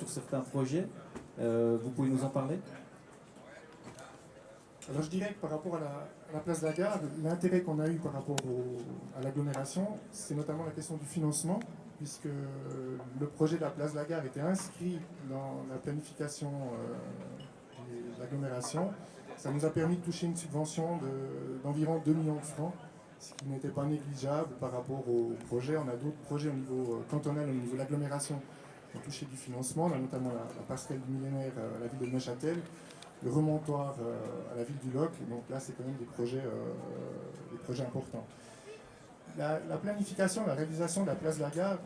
sur certains projets. Vous pouvez nous en parler? Alors je dirais que par rapport à la place de la gare, l'intérêt qu'on a eu par rapport à l'agglomération, c'est notamment la question du financement, puisque le projet de la place de la gare était inscrit dans la planification de l'agglomération. Ça nous a permis de toucher une subvention d'environ 2 millions de francs, ce qui n'était pas négligeable par rapport au projet. On a d'autres projets au niveau cantonal, au niveau de l'agglomération, qui ont touché du financement. On a notamment la passerelle du millénaire à la ville de Neuchâtel, le remontoir à la ville du Loc. Donc là, c'est quand même des projets importants. La planification, la réalisation de la place de la gare,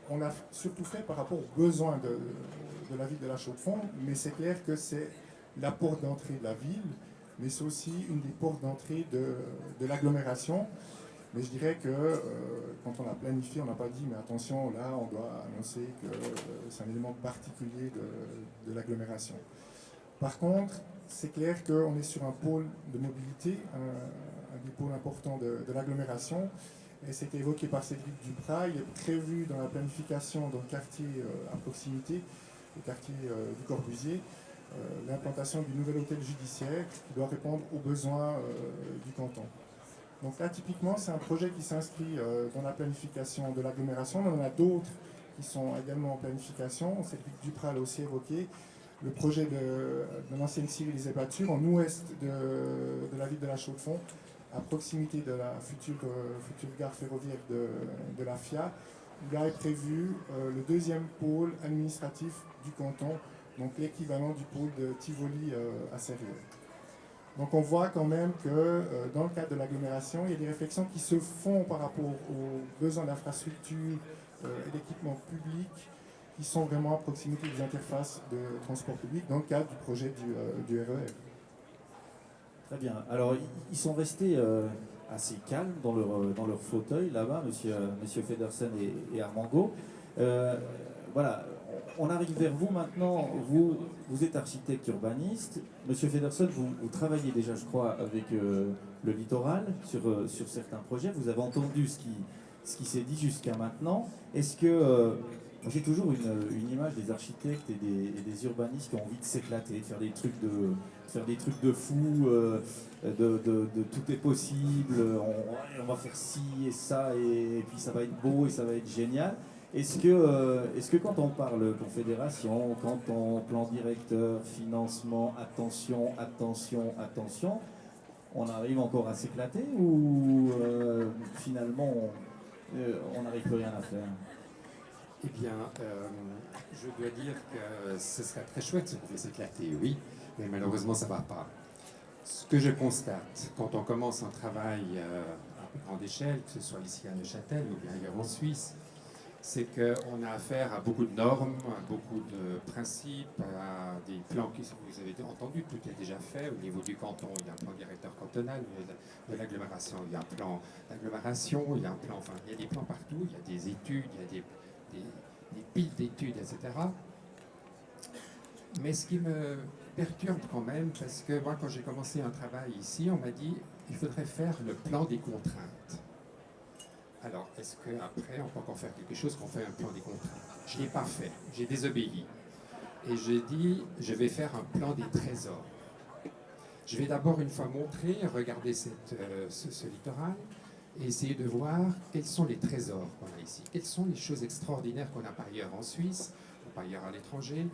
on l'a surtout fait par rapport aux besoins de la ville de La Chaux-de-Fonds, mais c'est clair que c'est la porte d'entrée de la ville, mais c'est aussi une des portes d'entrée de l'agglomération. Mais je dirais que quand on a planifié, on n'a pas dit, mais attention, là, on doit annoncer que c'est un élément particulier de l'agglomération. Par contre, c'est clair qu'on est sur un pôle de mobilité, un des pôles importants de l'agglomération. Et c'était évoqué par Cédric Duprat. Il est prévu dans la planification dans le quartier à proximité, le quartier du Corbusier, l'implantation du nouvel hôtel judiciaire qui doit répondre aux besoins du canton. Donc là, typiquement, c'est un projet qui s'inscrit dans la planification de l'agglomération. On en a d'autres qui sont également en planification. Cédric Duprat l'a aussi évoqué. Le projet de l'ancienne scierie des Ébatures en ouest de la ville de La Chaux-de-Fonds, à proximité de la future gare ferroviaire de la FIA, où là est prévu le deuxième pôle administratif du canton, donc l'équivalent du pôle de Tivoli à Sérieux. Donc on voit quand même que dans le cadre de l'agglomération, il y a des réflexions qui se font par rapport aux besoins d'infrastructures et d'équipements publics qui sont vraiment à proximité des interfaces de transport public dans le cadre du projet du RER. Très bien. Alors, ils sont restés assez calmes dans leur fauteuil là-bas, monsieur Feddersen et Armango. Voilà, on arrive vers vous maintenant. Vous êtes architecte urbaniste. Monsieur Feddersen, vous travaillez déjà, je crois, avec le littoral sur certains projets. Vous avez entendu ce qui s'est dit jusqu'à maintenant. Est-ce que j'ai toujours une image des architectes et des urbanistes qui ont envie de s'éclater, de faire des trucs de fou, de tout est possible, on va faire ci et ça, et puis ça va être beau et ça va être génial. Est-ce que quand on parle confédération, quand on plan directeur, financement, attention, on arrive encore à s'éclater ou finalement on n'arrive plus rien à faire? Eh bien, je dois dire que ce serait très chouette si on pouvait s'éclater, oui, mais malheureusement ça ne va pas. Ce que je constate quand on commence un travail à plus grande échelle, que ce soit ici à Neuchâtel ou bien ailleurs en Suisse, c'est qu'on a affaire à beaucoup de normes, à beaucoup de principes, à des plans qui, vous avez entendu, tout est déjà fait. Au niveau du canton, il y a un plan directeur cantonal, de l'agglomération, il y a un plan d'agglomération, il y a un plan, enfin, il y a des plans partout, il y a des études, il y a des piles d'études, etc. Mais ce qui me perturbe quand même, parce que moi, quand j'ai commencé un travail ici, on m'a dit il faudrait faire le plan des contraintes. Alors, est-ce qu'après, on peut encore faire quelque chose qu'on fait un plan des contraintes? Je ne l'ai pas fait, j'ai désobéi. Et j'ai dit, je vais faire un plan des trésors. Je vais d'abord une fois montrer, regarder ce littoral, et essayer de voir quels sont les trésors qu'on a ici, quelles sont les choses extraordinaires qu'on a par ailleurs en Suisse, ou par ailleurs à l'étranger,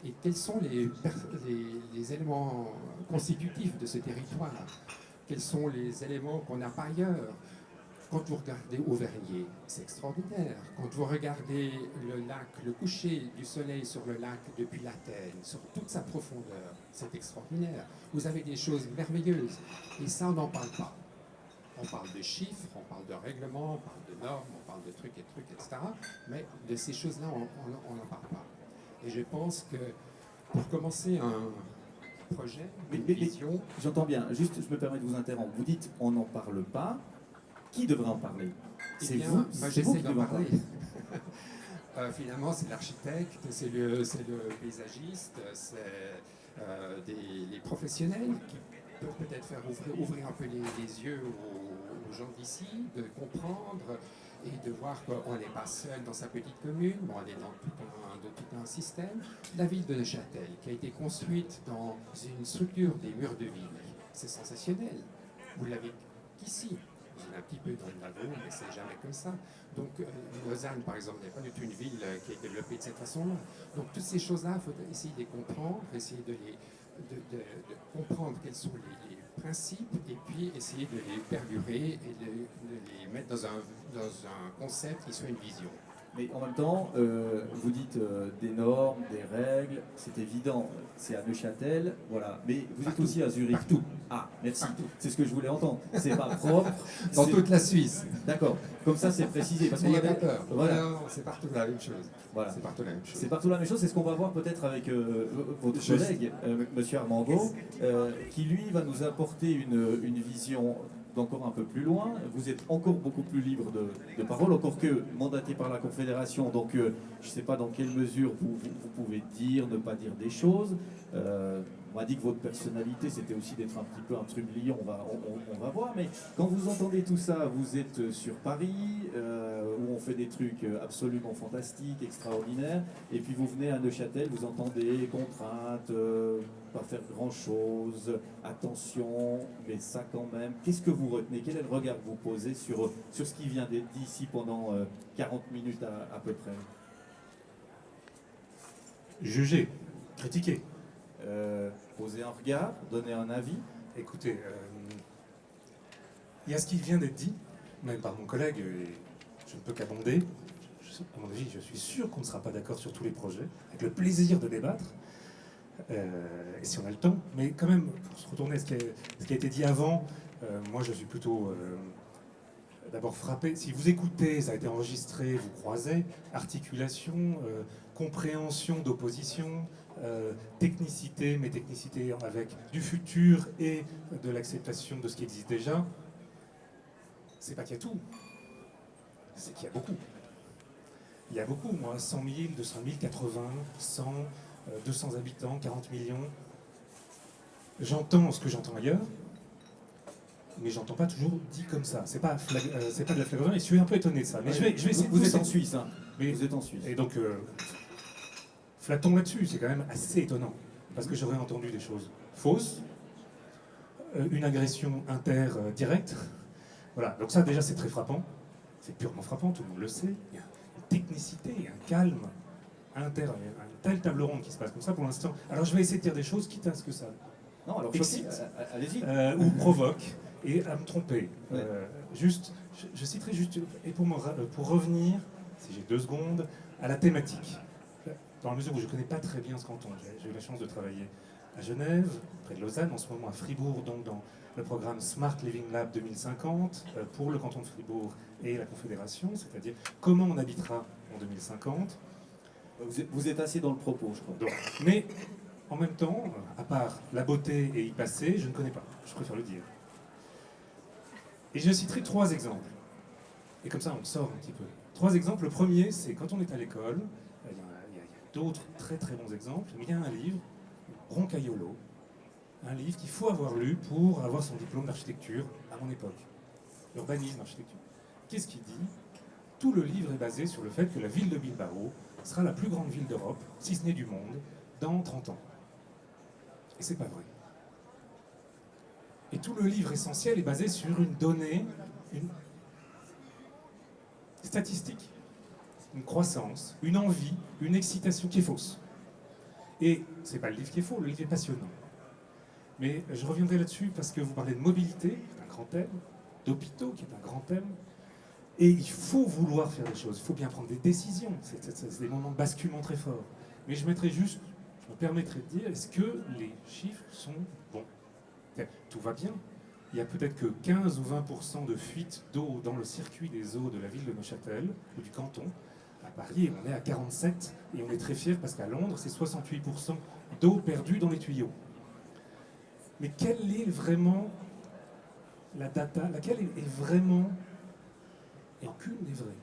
et quels sont les éléments constitutifs de ce territoire, quels sont les éléments qu'on a par ailleurs. Quand vous regardez Auvergne, c'est extraordinaire. Quand vous regardez le lac, le coucher du soleil sur le lac depuis l'Athènes, sur toute sa profondeur, c'est extraordinaire. Vous avez des choses merveilleuses, et ça, on n'en parle pas. On parle de chiffres, on parle de règlements, on parle de normes, on parle de trucs, etc. Mais de ces choses-là, on n'en parle pas. Et je pense que pour commencer un projet, une vision... J'entends bien, juste je me permets de vous interrompre. Vous dites on n'en parle pas. Qui devrait en parler? C'est vous? Moi, j'essaie d'en parler. Finalement, c'est l'architecte, c'est le paysagiste, c'est les professionnels qui peuvent peut-être faire ouvrir un peu les yeux aux gens d'ici, de comprendre et de voir qu'on n'est pas seul dans sa petite commune, on est dans tout un système. La ville de Neuchâtel, qui a été construite dans une structure des murs de ville, c'est sensationnel. Vous l'avez qu'ici. Vous êtes un petit peu dans le laveau, mais c'est jamais comme ça. Donc, Lausanne, par exemple, n'est pas du tout une ville qui est développée de cette façon-là. Donc, toutes ces choses-là, il faut essayer de les comprendre, essayer de comprendre quels sont les principes, et puis essayer de les perdurer et de les mettre dans un concept qui soit une vision. Mais en même temps, vous dites des normes, des règles, c'est évident, c'est à Neuchâtel, voilà. Mais vous êtes aussi à Zurich. Partout. Ah, merci. Partout. C'est ce que je voulais entendre. C'est pas propre. Dans c'est- toute la Suisse. D'accord. Comme ça, c'est précisé. Parce qu'on N'ayez pas avait- peur. Voilà. Non, c'est partout la même chose. Voilà. C'est partout la même chose. C'est partout la même chose. C'est ce qu'on va voir peut-être avec votre Je- collègue, Monsieur Armango, qui lui va nous apporter une vision d'encore un peu plus loin. Vous êtes encore beaucoup plus libre de parole, encore que mandaté par la Confédération. Donc, je ne sais pas dans quelle mesure vous pouvez dire, ne pas dire des choses. On m'a dit que votre personnalité, c'était aussi d'être un petit peu un trublion, on va voir. Mais quand vous entendez tout ça, vous êtes sur Paris, où on fait des trucs absolument fantastiques, extraordinaires, et puis vous venez à Neuchâtel, vous entendez contraintes, pas faire grand-chose, attention, mais ça quand même. Qu'est-ce que vous retenez? Quel est le regard que vous posez sur ce qui vient d'être dit ici pendant 40 minutes à peu près? Juger, critiquer. Poser un regard, donner un avis. Écoutez, il y a ce qui vient d'être dit, même par mon collègue, et je ne peux qu'abonder. À mon avis, je suis sûr qu'on ne sera pas d'accord sur tous les projets, avec le plaisir de débattre, et si on a le temps. Mais quand même, pour se retourner à ce qui a été dit avant, moi je suis plutôt d'abord frappé. Si vous écoutez, ça a été enregistré, vous croisez, articulation, compréhension d'opposition, technicité, mais technicité avec du futur et de l'acceptation de ce qui existe déjà. C'est pas qu'il y a tout, c'est qu'il y a beaucoup. Il y a beaucoup, moi, 100 000, 200 000, 80, 100, 200 habitants, 40 millions. J'entends ce que j'entends ailleurs, mais j'entends pas toujours dit comme ça. C'est pas de la flagornerie, et je suis un peu étonné de ça. Mais je vais essayer de Vous êtes pousser. en Suisse, hein? Mais- Vous êtes en Suisse. Et donc, flattons là-dessus, c'est quand même assez étonnant. Parce que j'aurais entendu des choses fausses, une agression inter-directe. Voilà, donc ça déjà c'est très frappant. C'est purement frappant, tout le monde le sait. Il y a une technicité, un calme un tel table ronde qui se passe comme ça pour l'instant. Alors je vais essayer de dire des choses, quitte à ce que ça Non, alors excite, allez-y. ou provoque, et à me tromper. Ouais. Juste, je citerai juste, et pour revenir, si j'ai 2 secondes, à la thématique. Dans la mesure où je ne connais pas très bien ce canton, j'ai eu la chance de travailler à Genève, près de Lausanne, en ce moment à Fribourg, donc dans le programme Smart Living Lab 2050 pour le canton de Fribourg et la Confédération, c'est-à-dire comment on habitera en 2050. Vous êtes assez dans le propos, je crois. Donc, mais en même temps, à part la beauté et y passer, je ne connais pas, je préfère le dire. Et je citerai 3 exemples. Et comme ça, on sort un petit peu. 3 exemples. Le premier, c'est quand on est à l'école, il y a d'autres très très bons exemples, mais il y a un livre, Roncaiolo, un livre qu'il faut avoir lu pour avoir son diplôme d'architecture à mon époque. Urbanisme, architecture. Qu'est-ce qu'il dit? Tout le livre est basé sur le fait que la ville de Bilbao sera la plus grande ville d'Europe, si ce n'est du monde, dans 30 ans. Et c'est pas vrai. Et tout le livre essentiel est basé sur une donnée, une statistique, une croissance, une envie, une excitation qui est fausse. Et c'est pas le livre qui est faux, le livre est passionnant. Mais je reviendrai là-dessus parce que vous parlez de mobilité, qui est un grand thème, d'hôpitaux, qui est un grand thème. Et il faut vouloir faire des choses, il faut bien prendre des décisions. C'est des moments de basculement très forts. Mais je me permettrai de dire, est-ce que les chiffres sont bons? Tout va bien. Il y a peut-être que 15 ou 20% de fuite d'eau dans le circuit des eaux de la ville de Neuchâtel, ou du canton. À Paris, on est à 47, et on est très fiers parce qu'à Londres, c'est 68% d'eau perdue dans les tuyaux. Mais quelle est vraiment la data, laquelle est vraiment, et aucune n'est vraie,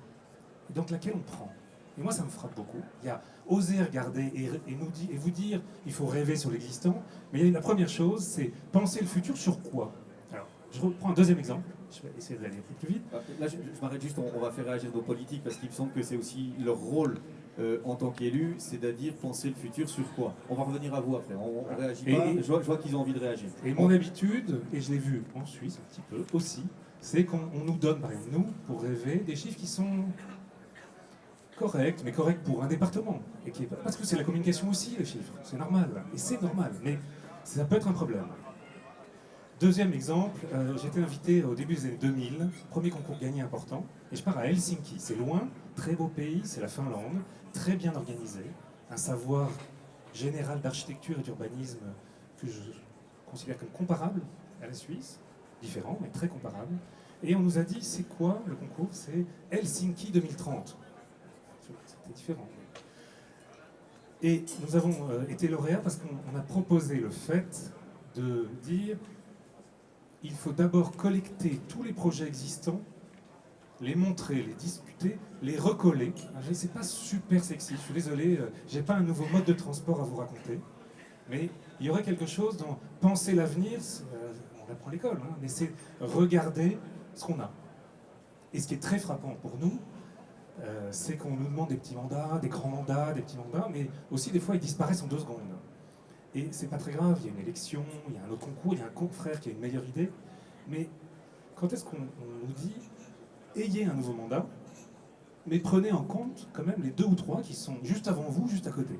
et donc laquelle on prend? Et moi, ça me frappe beaucoup. Il y a oser regarder et vous dire, il faut rêver sur l'existant, mais la première chose, c'est penser le futur sur quoi? Alors, Je reprends un deuxième exemple, je vais essayer d'aller un peu plus vite. Là, je m'arrête juste, on va faire réagir nos politiques parce qu'il me semble que c'est aussi leur rôle en tant qu'élus, c'est-à-dire penser le futur sur quoi. On va revenir à vous après, on réagit pas, je vois qu'ils ont envie de réagir. Et mon habitude, et je l'ai vu en Suisse un petit peu aussi, c'est qu'on nous donne, par exemple, nous, pour rêver, des chiffres qui sont corrects, mais corrects pour un département. Et parce que c'est la communication aussi, les chiffres, c'est normal, et c'est normal, mais ça peut être un problème. Deuxième exemple, j'étais invité au début des années 2000, premier concours gagné important, et je pars à Helsinki. C'est loin, très beau pays, c'est la Finlande, très bien organisé, un savoir général d'architecture et d'urbanisme que je considère comme comparable à la Suisse, différent mais très comparable. Et on nous a dit, c'est quoi le concours? C'est Helsinki 2030. C'était différent. Et nous avons été lauréats parce qu'on a proposé le fait de dire il faut d'abord collecter tous les projets existants, les montrer, les discuter, les recoller. C'est pas super sexy, je suis désolé, j'ai pas un nouveau mode de transport à vous raconter, mais il y aurait quelque chose dans penser l'avenir, on apprend à l'école, hein, mais c'est regarder ce qu'on a. Et ce qui est très frappant pour nous, c'est qu'on nous demande des petits mandats, des grands mandats, des petits mandats, mais aussi des fois ils disparaissent en 2 secondes. Et c'est pas très grave, il y a une élection, il y a un autre concours, il y a un confrère qui a une meilleure idée. Mais quand est-ce qu'on nous dit ayez un nouveau mandat, mais prenez en compte quand même les 2 ou 3 qui sont juste avant vous, juste à côté.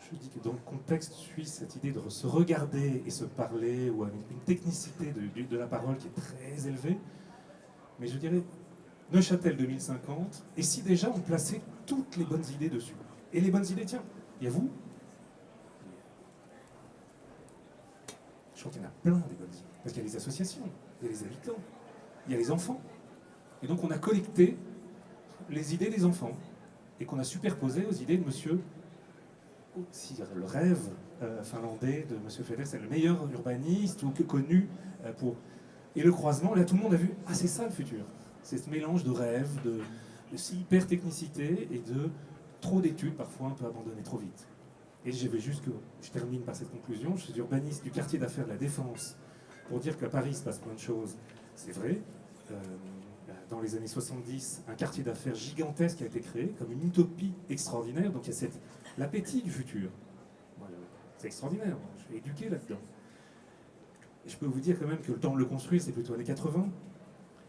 Je dis que dans le contexte suisse, cette idée de se regarder et se parler, ou avec une technicité de la parole qui est très élevée, mais je dirais Neuchâtel 2050, et si déjà on plaçait toutes les bonnes idées dessus. Et les bonnes idées, tiens, il y a vous. Je crois qu'il y en a plein des bonnes idées. Parce qu'il y a les associations, il y a les habitants, il y a les enfants. Et donc on a collecté les idées des enfants et qu'on a superposé aux idées de monsieur, si le rêve finlandais de monsieur Federsen, le meilleur urbaniste ou connu pour... Et le croisement, là tout le monde a vu, ah c'est ça le futur. C'est ce mélange de rêve, de hyper technicité et de trop d'études, parfois un peu abandonnées trop vite. Et je termine par cette conclusion, je suis urbaniste du quartier d'affaires de la Défense, pour dire qu'à Paris il se passe plein de choses, c'est vrai. Dans les années 70, un quartier d'affaires gigantesque a été créé, comme une utopie extraordinaire, donc il y a l'appétit du futur. Voilà. C'est extraordinaire, je suis éduqué là-dedans. Et je peux vous dire quand même que le temps de le construire, c'est plutôt années 80.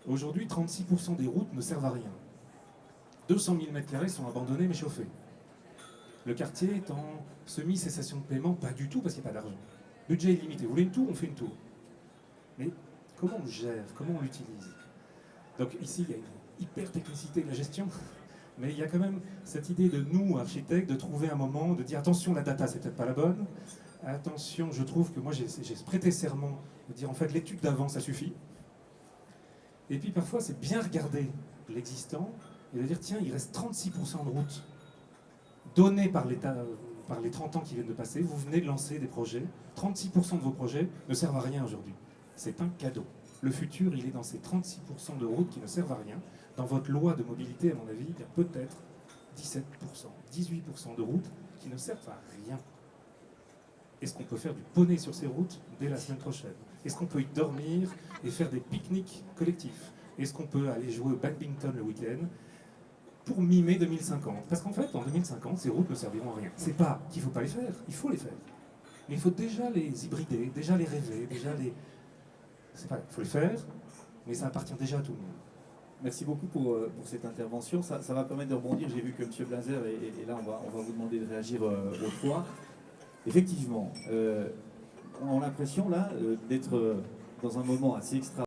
Aujourd'hui, 36% des routes ne servent à rien. 200 000 m² sont abandonnés mais chauffés. Le quartier est en semi-cessation de paiement, pas du tout parce qu'il n'y a pas d'argent. Budget illimité. Vous voulez une tour, on fait une tour. Mais comment on le gère, comment on l'utilise? Donc ici, il y a une hyper technicité de la gestion, mais il y a quand même cette idée de nous, architectes, de trouver un moment, de dire attention, la data, c'est peut-être pas la bonne. Attention, je trouve que moi, j'ai prêté serment de dire en fait, l'étude d'avant, ça suffit. Et puis parfois, c'est bien regarder l'existant et de dire tiens, il reste 36% de routes données par l'État, par les 30 ans qui viennent de passer. Vous venez de lancer des projets. 36% de vos projets ne servent à rien aujourd'hui. C'est un cadeau. Le futur, il est dans ces 36% de routes qui ne servent à rien. Dans votre loi de mobilité, à mon avis, il y a peut-être 17%, 18% de routes qui ne servent à rien. Est-ce qu'on peut faire du poney sur ces routes dès la semaine prochaine? Est-ce qu'on peut y dormir et faire des pique-niques collectifs? Est-ce qu'on peut aller jouer au badminton le week-end pour mimer 2050? Parce qu'en fait, en 2050, ces routes ne serviront à rien. C'est pas qu'il ne faut pas les faire, il faut les faire. Mais il faut déjà les hybrider, déjà les rêver, déjà les... C'est pas, il faut les faire, mais ça appartient déjà à tout le monde. Merci beaucoup pour cette intervention. Ça va permettre de rebondir. J'ai vu que M. Blazer, et là on va vous demander de réagir aux fois. Effectivement, on a l'impression là d'être dans un moment assez extra.